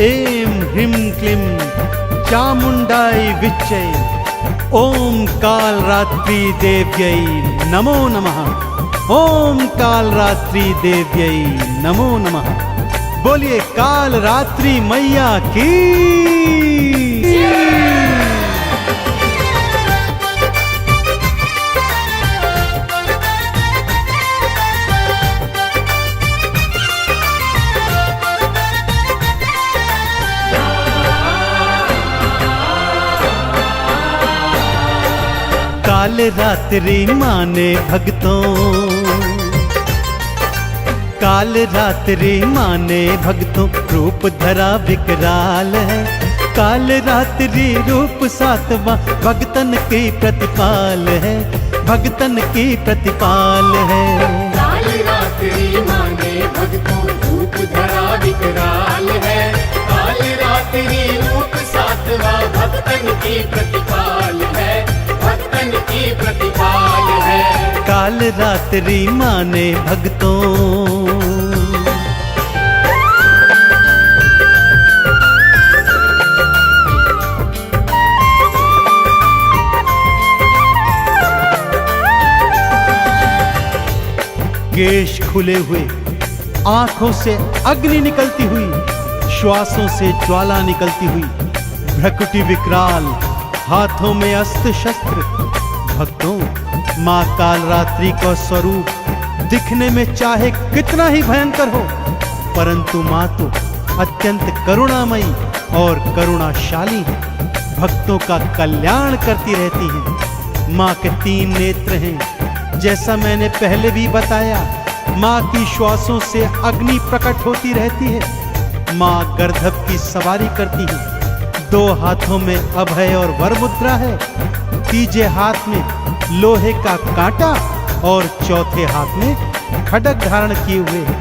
ऐं ह्रीं क्लीं चामुण्डायै विच्चे ओम कालरात्रि देव्यै नमो नमः। ओम कालरात्रि देव्यै नमो नमः। बोलिए कालरात्रि मैया की। कालरात्रि माने भक्तों, कालरात्रि माने भक्तों रूप धरा विकराल है। कालरात्रि रूप सातवां भक्तन की प्रतिपाल है, भक्तन की प्रतिपाल है। कालरात्रि माने भक्तों रूप धरा विकराल है। कालरात्रि रूप सातवां भक्तन की प्रतिपाल है, भक्तन की प्रतिपाल है। कालरात्रि माने भक्तों, केश खुले हुए, आंखों से अग्नि निकलती हुई, श्वासों से ज्वाला निकलती हुई, भ्रकुटी विकराल, हाथों में अस्त्र शस्त्र। भक्तों, माँ कालरात्रि का स्वरूप दिखने में चाहे कितना ही भयंकर हो, परंतु माँ तो अत्यंत करुणामयी और करुणाशाली है। भक्तों का कल्याण करती रहती है। माँ के 3 नेत्र हैं, जैसा मैंने पहले भी बताया। माँ की श्वासों से अग्नि प्रकट होती रहती है। माँ गर्दभ की सवारी करती है। 2 हाथों में अभय और वर मुद्रा है, तीजे हाथ में लोहे का कांटा और चौथे हाथ में खड्ग धारण किए हुए है।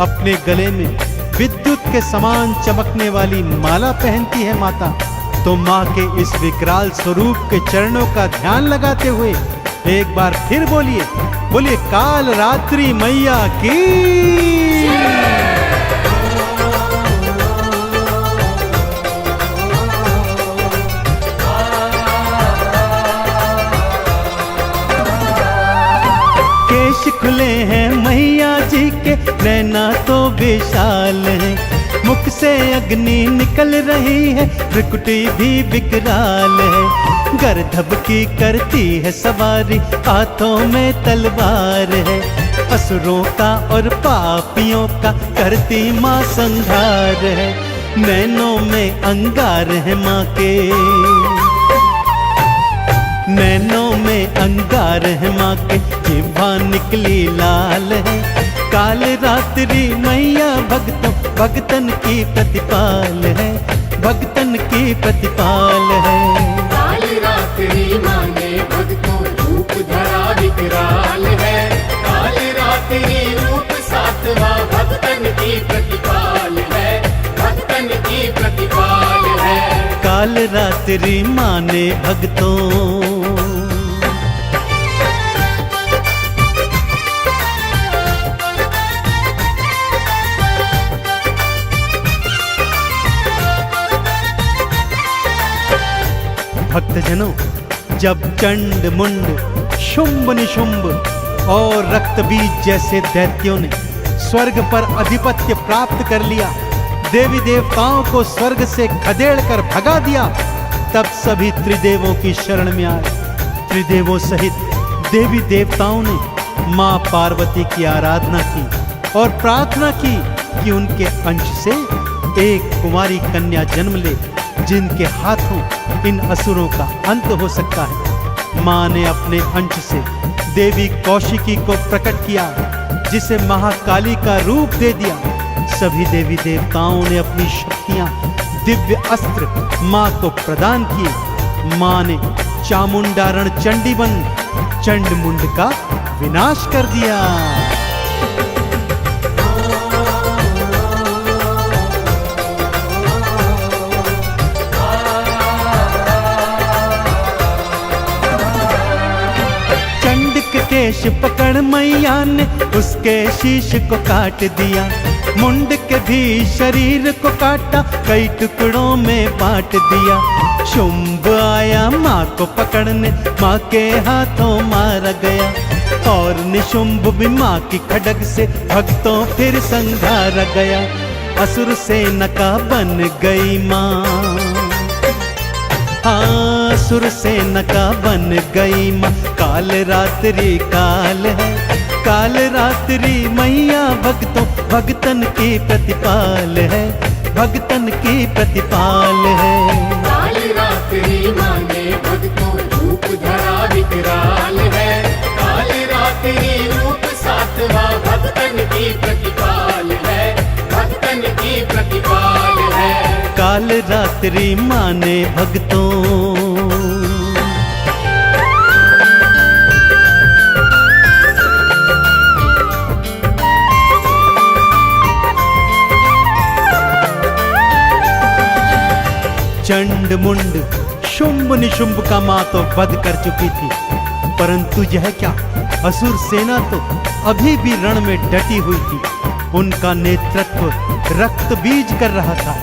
अपने गले में विद्युत के समान चमकने वाली माला पहनती है माता। तो माँ के इस विकराल स्वरूप के चरणों का ध्यान लगाते हुए एक बार फिर बोलिए, बोलिए कालरात्रि मैया की। केश खुले हैं मैया जी के, नैना तो विशाल है। मुख से अग्नि निकल रही है, भ्रकुटी भी विकराल है। गर्दभ की करती है सवारी, हाथों में तलवार है। असुरों का और पापियों का करती माँ संहार है। नैनों में अंगार है माँ के, नैनों में अंगार है माँ के, जिह्वा निकली लाल है। कालरात्रि मैया भक्तों भक्तन की प्रतिपाल है, भक्तन की प्रतिपाल है। कालरात्रि माने भक्तों रूप धरा विकराल है। कालरात्रि रूप सातवां भक्तन की प्रतिपाल है, भक्तन की प्रतिपाल है। कालरात्रि माने भक्तों, भक्तजनों, जब चंड मुंड शुंभ निशुंभ और रक्तबीज जैसे दैत्यों ने स्वर्ग पर अधिपत्य प्राप्त कर लिया, देवी देवताओं को स्वर्ग से खदेड़ कर भगा दिया, तब सभी त्रिदेवों की शरण में आए। त्रिदेवों सहित देवी देवताओं ने मां पार्वती की आराधना की और प्रार्थना की कि उनके अंश से एक कुमारी कन्या जन्म ले, जिनके हाथों इन असुरों का अंत हो सकता है। मां ने अपने अंश से देवी कौशिकी को प्रकट किया, जिसे महाकाली का रूप दे दिया। सभी देवी देवताओं ने अपनी शक्तियां, दिव्य अस्त्र मां को प्रदान किए। मां ने चामुंडारण चंडी बन चंड मुंड का विनाश कर दिया। केश पकड़ मैया ने उसके शीश को काट दिया। मुंड के भी शरीर को काटा, कई टुकड़ों में बांट दिया। शुंभ आया माँ को पकड़ने, माँ के हाथों मारा गया। और निशुंभ भी माँ की खड्ग से भक्तों फिर संघारा गया। असुर सेना का बन गई माँ, हाँ असुर सेना का बन गई माँ। काल रात्रि काल है, काल रात्रि मैया भक्तों भगतन की प्रतिपाल है, भगतन की प्रतिपाल है। काल रात्रि माने भक्तों रूप धरा विकराल है। काल रात्रि रूप सातवा भक्तन की प्रतिपाल है, भक्तन की प्रतिपाल है। काल रात्रि माने भक्तों। चंड मुंड शुंभ निशुंभ का माँ तो वध कर चुकी थी, परंतु यह क्या, असुर सेना तो अभी भी रण में डटी हुई थी। उनका नेतृत्व रक्त बीज कर रहा था।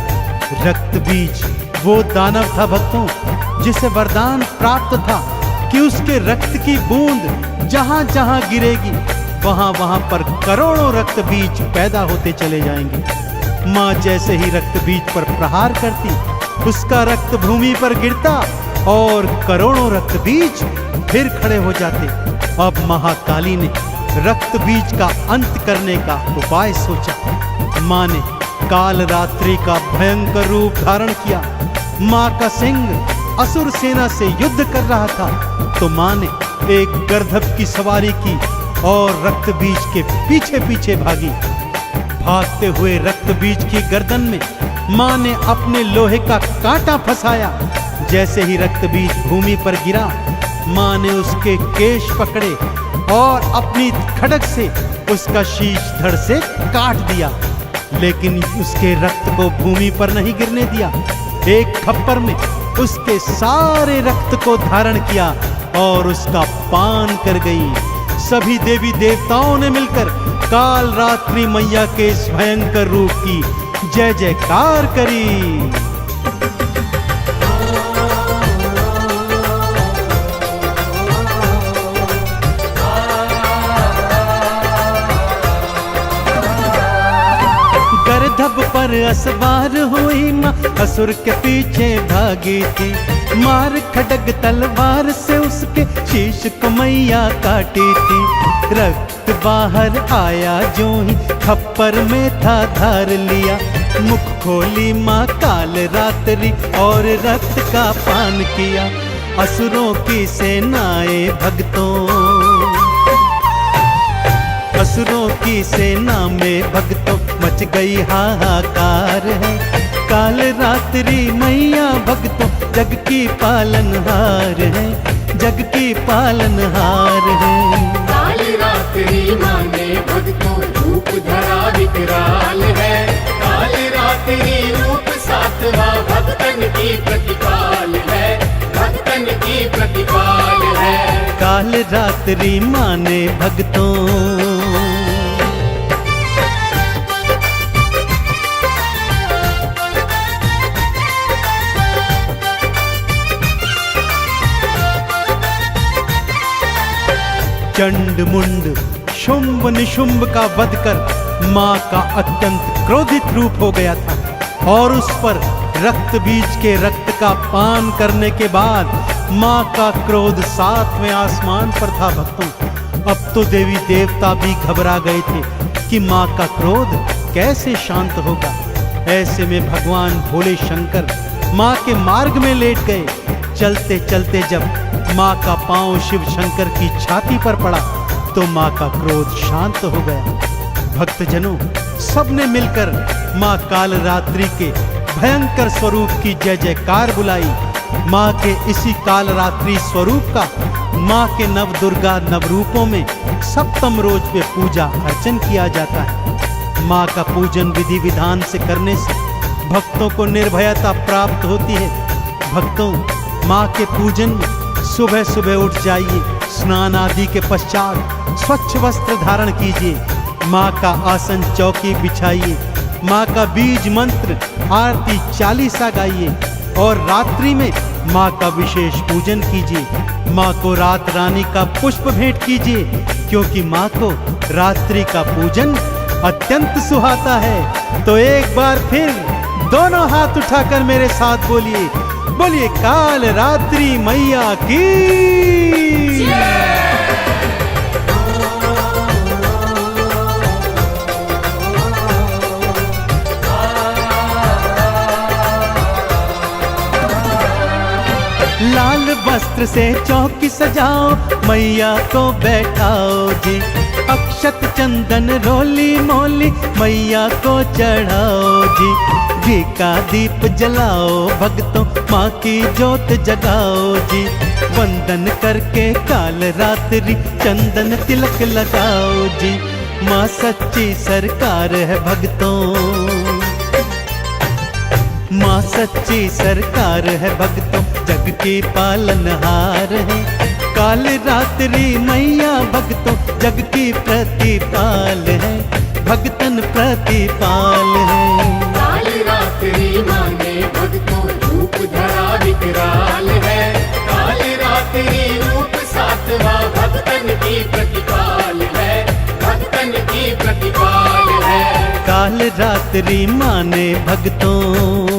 रक्त बीज वो दानव था भक्तों, जिसे वरदान प्राप्त था कि उसके रक्त की बूंद जहां जहां गिरेगी वहां वहां पर करोड़ों रक्त बीज पैदा होते चले जाएंगे। माँ जैसे ही रक्त बीज पर प्रहार करती, उसका रक्त भूमि पर गिरता और करोड़ों रक्त बीज फिर खड़े हो जाते। अब महाकाली ने रक्त बीज का अंत करने का उपाय सोचा। माँ ने काल रात्रि का भयंकर रूप धारण किया। माँ का सिंह असुर सेना से युद्ध कर रहा था, तो माँ ने एक गर्दभ की सवारी की और रक्त बीज के पीछे पीछे भागी। भागते हुए रक्त बीज की गर्दन में माँ ने अपने लोहे का कांटा फंसाया। जैसे ही रक्त बीज भूमि पर गिरा, माँ ने उसके केश पकड़े और अपनी खड्ग से उसका शीश धड़ से काट दिया, लेकिन उसके रक्त को भूमि पर नहीं गिरने दिया। एक खप्पर में उसके सारे रक्त को धारण किया और उसका पान कर गई। सभी देवी देवताओं ने मिलकर काल रात्रि मैया के इस भयंकर रूप की जय जयकार करी। गर्दभ पर असवार हुई माँ, असुर के पीछे भागी थी। मार खड्ग तलवार से उसके शीश को मैया काटी थी। रक्त बाहर आया जो ही खप्पर में था धार लिया। मुख खोली माँ काल रात्रि और रक्त का पान किया। असुरों की सेनाएं भक्तों, असुरों की सेना में भक्तों मच गई हाहाकार है। काल रात्रि मैया भक्तों जग की पालनहार है, जग की पालनहार है। काल रात्रि माने भक्तों रूप धरा विकराल है। काल रात्रि रूप सातवा भक्तन की प्रतिपाल है, भक्तन की प्रतिपाल है। काल रात्रि माने भक्तों। चंड मुंड शुंभ निशुंभ का वध कर माँ का अत्यंत क्रोधित रूप हो गया था और उस पर रक्त बीज के रक्त का पान करने के बाद माँ का क्रोध 7वें आसमान पर था भक्तों। अब तो देवी देवता भी घबरा गए थे कि माँ का क्रोध कैसे शांत होगा। ऐसे में भगवान भोले शंकर माँ के मार्ग में लेट गए। चलते चलते जब माँ का पांव शिव शंकर की छाती पर पड़ा तो माँ का क्रोध शांत हो गया। भक्तजनों सबने मिलकर माँ काल रात्रि के भयंकर स्वरूप की जय जयकार बुलाई। माँ के इसी काल रात्रि स्वरूप का माँ के नव दुर्गा नवरूपों में सप्तम रोज पे पूजा अर्चन किया जाता है। माँ का पूजन विधि विधान से करने से भक्तों को निर्भयता प्राप्त होती है। भक्तों माँ के पूजन में सुबह सुबह उठ जाइए, स्नान आदि के पश्चात स्वच्छ वस्त्र धारण कीजिए, माँ का आसन चौकी बिछाइए, माँ का बीज मंत्र आरती चालीसा गाइए और रात्रि में माँ का विशेष पूजन कीजिए। माँ को रात रानी का पुष्प भेंट कीजिए, क्योंकि माँ को रात्रि का पूजन अत्यंत सुहाता है। तो एक बार फिर दोनों हाथ उठाकर मेरे साथ बोलिए, बोलिए काल रात्रि मैया की। लाल वस्त्र से चौकी सजाओ, मैया को बैठाओ जी। अक्षत चंदन रोली मोली मैया को चढ़ाओ जी। घी का दीप जलाओ, भक्तों माँ की जोत जगाओ जी। वंदन करके काल रात्रि चंदन तिलक लगाओ जी। माँ सच्ची सरकार है भक्तों, माँ सच्ची सरकार है भक्तों, जग की पालनहार है। काल रात्रि मैया भक्तों जग की प्रतिपाल है, भक्तन प्रतिपाल है। काल रात्रि माने भक्तों रूप धरा विकराल है। काल रात्रि रूप सातवां भक्तन की प्रतिपाल है, भक्तन की प्रतिपाल है। काल रात्रि माने भक्तों